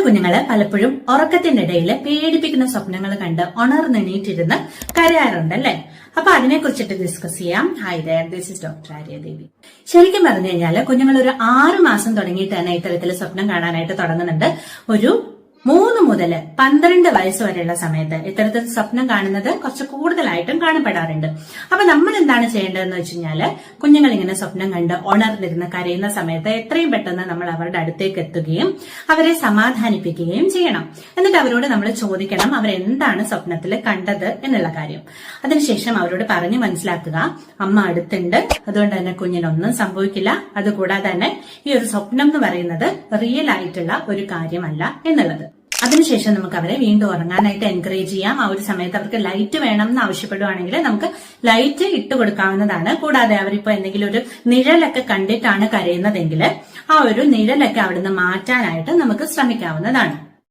കുഞ്ഞുങ്ങളെ പലപ്പോഴും ഉറക്കത്തിന്റെ ഇടയിൽ പേടിപ്പിക്കുന്ന സ്വപ്നങ്ങൾ കണ്ട് ഉണർന്നെണീറ്റിരുന്ന് കരയാറുണ്ട് അല്ലെ? അപ്പൊ അതിനെ കുറിച്ചിട്ട് ഡിസ്കസ് ചെയ്യാം. Hi there, this is doctor Aryadevi. ശരിക്കും പറഞ്ഞു കഴിഞ്ഞാൽ കുഞ്ഞുങ്ങൾ ഒരു 6 മാസം തുടങ്ങിയിട്ട് തന്നെ ഇത്തരത്തിൽ സ്വപ്നം കാണാനായിട്ട് തുടങ്ങുന്നുണ്ട്. ഒരു 3 മുതൽ 12 വയസ്സ് വരെയുള്ള സമയത്ത് ഇത്തരത്തിൽ സ്വപ്നം കാണുന്നത് കുറച്ച് കൂടുതലായിട്ടും കാണപ്പെടാറുണ്ട്. അപ്പൊ നമ്മൾ എന്താണ് ചെയ്യേണ്ടതെന്ന് വെച്ച് കഴിഞ്ഞാല് കുഞ്ഞുങ്ങൾ ഇങ്ങനെ സ്വപ്നം കണ്ട് ഉണർന്നിരുന്ന് കരയുന്ന സമയത്ത് എത്രയും പെട്ടെന്ന് നമ്മൾ അവരുടെ അടുത്തേക്ക് എത്തുകയും അവരെ സമാധാനിപ്പിക്കുകയും ചെയ്യണം. എന്നിട്ട് അവരോട് നമ്മൾ ചോദിക്കണം അവരെന്താണ് സ്വപ്നത്തിൽ കണ്ടത് എന്നുള്ള കാര്യം. അതിനുശേഷം അവരോട് പറഞ്ഞു മനസ്സിലാക്കുക, അമ്മ അടുത്തുണ്ട്, അതുകൊണ്ട് തന്നെ കുഞ്ഞിനൊന്നും സംഭവിക്കില്ല. അതുകൂടാതെ തന്നെ ഈ ഒരു സ്വപ്നം എന്ന് പറയുന്നത് റിയൽ ആയിട്ടുള്ള ഒരു കാര്യമല്ല എന്നുള്ളത്. അതിനുശേഷം നമുക്ക് അവരെ വീണ്ടും ഉറങ്ങാനായിട്ട് എൻകറേജ് ചെയ്യാം. ആ ഒരു സമയത്ത് അവർക്ക് ലൈറ്റ് വേണം എന്ന് ആവശ്യപ്പെടുവാണെങ്കിൽ നമുക്ക് ലൈറ്റ് ഇട്ട് കൊടുക്കാവുന്നതാണ്. കൂടാതെ അവരിപ്പോ എന്തെങ്കിലും ഒരു നിഴലൊക്കെ കണ്ടിട്ടാണ് കരയുന്നതെങ്കിൽ ആ ഒരു നിഴലൊക്കെ അവിടുന്ന് മാറ്റാനായിട്ട് നമുക്ക് ശ്രമിക്കാവുന്നതാണ്.